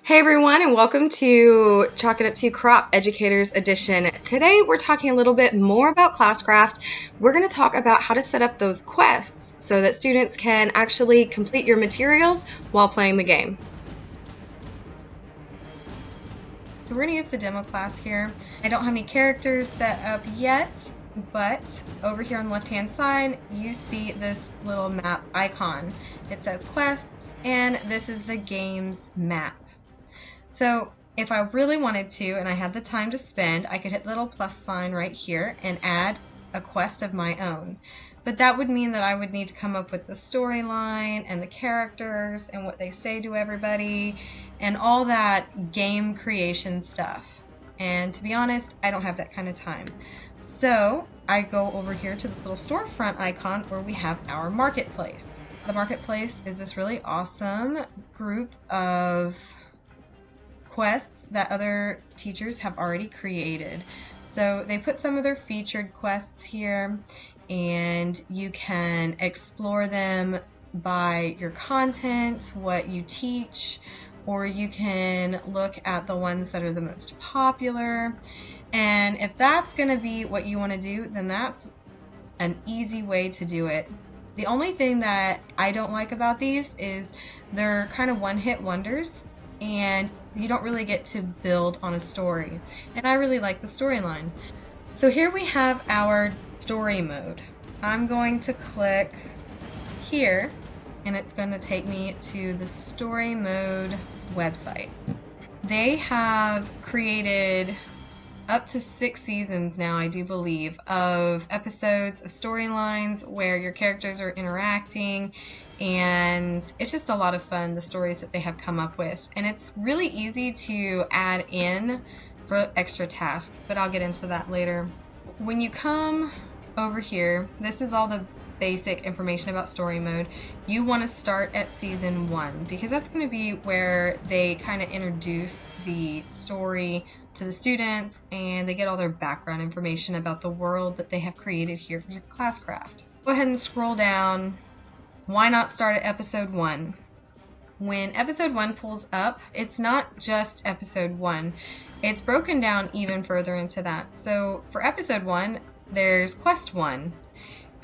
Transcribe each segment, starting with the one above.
Hey everyone, and welcome to Chalk It Up to Crop Educators Edition. Today we're talking a little bit more about Classcraft. We're going to talk about how to set up those quests so that students can actually complete your materials while playing the game. So we're going to use the demo class here. I don't have any characters set up yet, but over here on the left hand side you see this little map icon. It says quests, and this is the game's map. So if I really wanted to and I had the time to spend, I could hit the little plus sign right here and add a quest of my own. But that would mean that I would need to come up with the storyline and the characters and what they say to everybody and all that game creation stuff. And to be honest, I don't have that kind of time. So I go over here to this little storefront icon where we have our marketplace. The marketplace is this really awesome group of quests that other teachers have already created. So they put some of their featured quests here, and you can explore them by your content, what you teach, or you can look at the ones that are the most popular. And if that's going to be what you want to do, then that's an easy way to do it. The only thing that I don't like about these is they're kind of one-hit wonders, and you don't really get to build on a story. And I really like the storyline. So here we have our story mode. I'm going to click here, and it's going to take me to the story mode website. They have created up to 6 seasons now, I do believe, of episodes of storylines where your characters are interacting, and it's just a lot of fun, the stories that they have come up with. And it's really easy to add in for extra tasks, but I'll get into that later. When you come over here, this is all the basic information about story mode. You want to start at season 1 because that's going to be where they kind of introduce the story to the students and they get all their background information about the world that they have created here for your Classcraft. Go ahead and scroll down. Why not start at episode 1? When episode 1 pulls up, it's not just episode 1. It's broken down even further into that. So for episode 1, there's quest 1.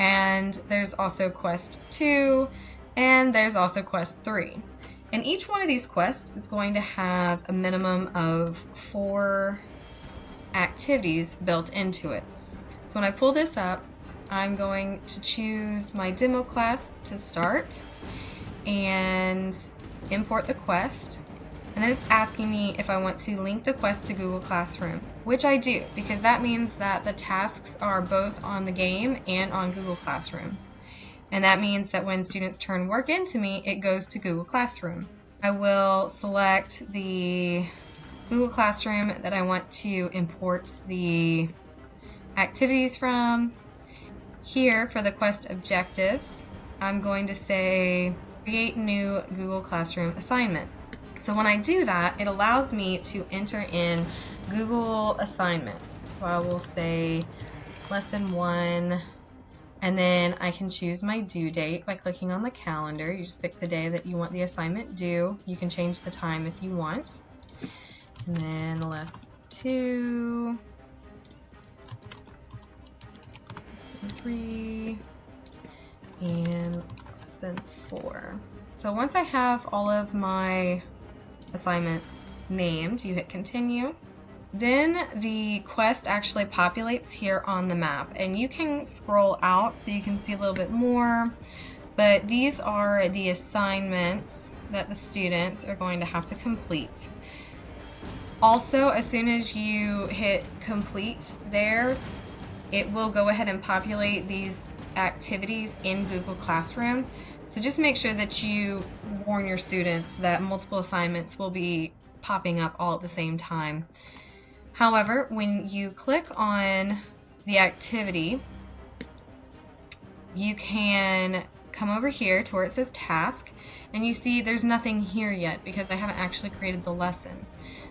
And there's also quest 2, and there's also quest 3. And each one of these quests is going to have a minimum of 4 activities built into it. So when I pull this up, I'm going to choose my demo class to start and import the quest. And then it's asking me if I want to link the quest to Google Classroom, which I do, because that means that the tasks are both on the game and on Google Classroom. And that means that when students turn work into me, it goes to Google Classroom. I will select the Google Classroom that I want to import the activities from. Here, for the quest objectives, I'm going to say create new Google Classroom assignment. So when I do that, it allows me to enter in Google assignments. So I will say lesson 1, and then I can choose my due date by clicking on the calendar. You just pick the day that you want the assignment due. You can change the time if you want. And then lesson 2, lesson 3, and lesson 4. So once I have all of my assignments named, you hit continue. Then the quest actually populates here on the map, and you can scroll out so you can see a little bit more, but these are the assignments that the students are going to have to complete. Also, as soon as you hit complete there, it will go ahead and populate these activities in Google Classroom. So just make sure that you warn your students that multiple assignments will be popping up all at the same time. However, when you click on the activity, you can come over here to where it says task, and you see there's nothing here yet because I haven't actually created the lesson.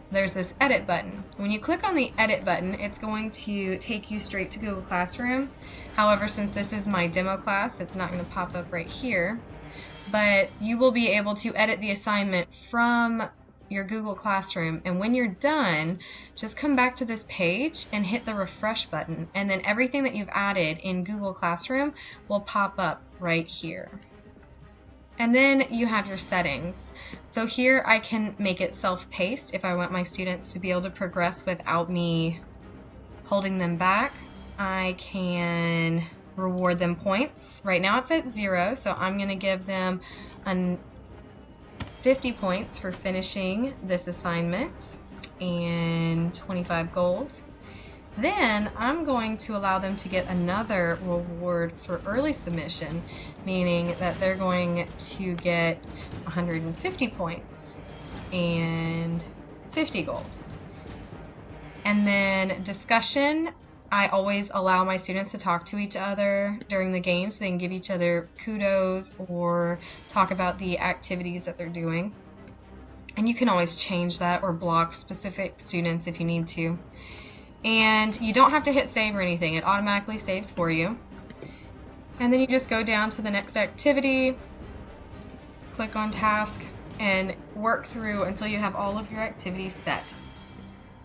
There's this edit button. When you click on the edit button, it's going to take you straight to Google Classroom. However, since this is my demo class, it's not going to pop up right here. But you will be able to edit the assignment from your Google Classroom, and when you're done, just come back to this page and hit the refresh button, and then everything that you've added in Google Classroom will pop up right here. And then you have your settings. So here I can make it self-paced if I want my students to be able to progress without me holding them back. I can reward them points. Right now it's at 0, so I'm going to give them 50 points for finishing this assignment and 25 gold. Then I'm going to allow them to get another reward for early submission, meaning that they're going to get 150 points and 50 gold. And then discussion, I always allow my students to talk to each other during the game so they can give each other kudos or talk about the activities that they're doing. And you can always change that or block specific students if you need to. And you don't have to hit save or anything. It automatically saves for you. And then you just go down to the next activity, click on task, and work through until you have all of your activities set.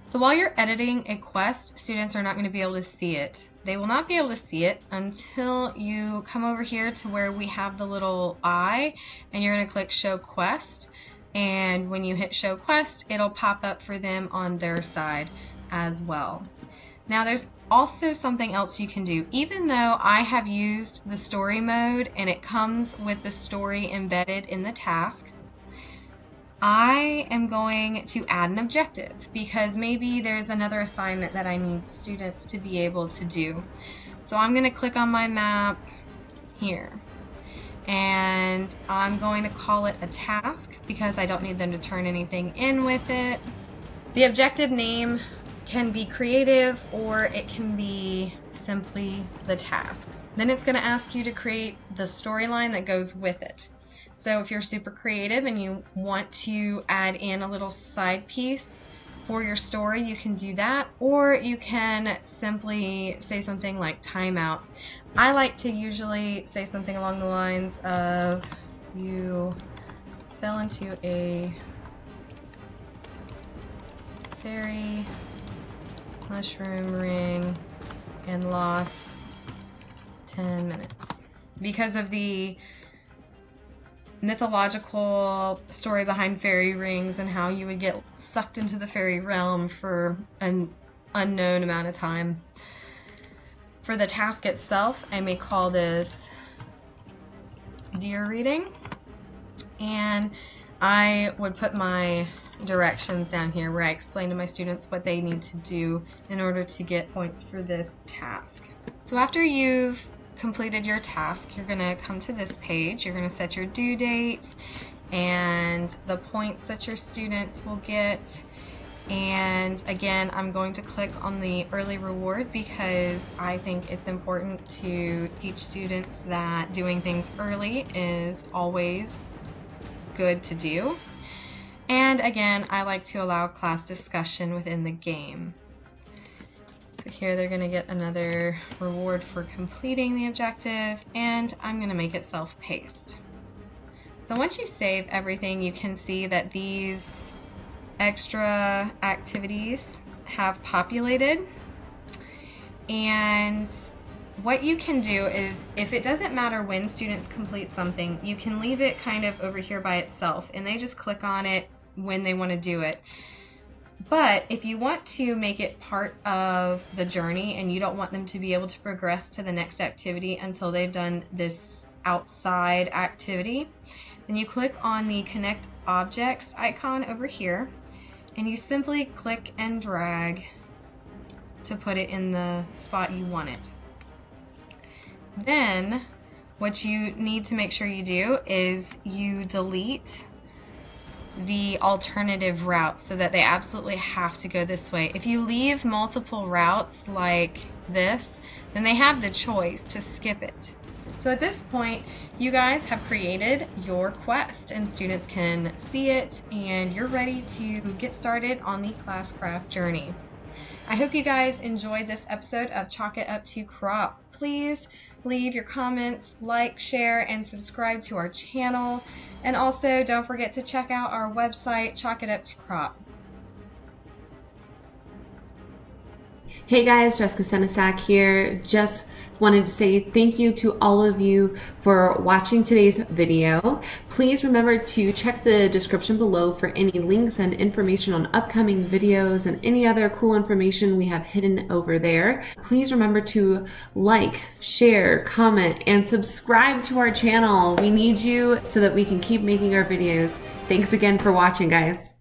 So while you're editing a quest, students are not going to be able to see it. They will not be able to see it until you come over here to where we have the little eye, and you're going to click Show Quest. And when you hit Show Quest, it'll pop up for them on their side as well. Now there's also something else you can do. Even though I have used the story mode and it comes with the story embedded in the task, I am going to add an objective because maybe there's another assignment that I need students to be able to do. So I'm going to click on my map here, and I'm going to call it a task because I don't need them to turn anything in with it. The objective name can be creative or it can be simply the tasks. Then it's going to ask you to create the storyline that goes with it. So if you're super creative and you want to add in a little side piece for your story, you can do that, or you can simply say something like timeout. I like to usually say something along the lines of, you fell into a fairy mushroom ring and lost 10 minutes. Because of the mythological story behind fairy rings and how you would get sucked into the fairy realm for an unknown amount of time. For the task itself, I may call this deer reading, and I would put my directions down here where I explain to my students what they need to do in order to get points for this task. So after you've completed your task, you're going to come to this page. You're going to set your due date and the points that your students will get. And again, I'm going to click on the early reward because I think it's important to teach students that doing things early is always good to do. And again, I like to allow class discussion within the game. So here they're going to get another reward for completing the objective, and I'm going to make it self-paced. So once you save everything, you can see that these extra activities have populated. And what you can do is, if it doesn't matter when students complete something, you can leave it kind of over here by itself, and they just click on it when they want to do it. But if you want to make it part of the journey and you don't want them to be able to progress to the next activity until they've done this outside activity, then you click on the Connect Objects icon over here, and you simply click and drag to put it in the spot you want it. Then what you need to make sure you do is you delete the alternative routes so that they absolutely have to go this way. If you leave multiple routes like this, then they have the choice to skip it. So at this point, you guys have created your quest and students can see it, and you're ready to get started on the Classcraft journey. I hope you guys enjoyed this episode of Chalk It Up to Crop. Please leave your comments, like, share, and subscribe to our channel. And also, don't forget to check out our website, Chalk It Up to Crop. Hey guys, Jessica Senesac here. Just wanted to say thank you to all of you for watching today's video. Please remember to check the description below for any links and information on upcoming videos and any other cool information we have hidden over there. Please remember to like, share, comment, and subscribe to our channel. We need you so that we can keep making our videos. Thanks again for watching, guys.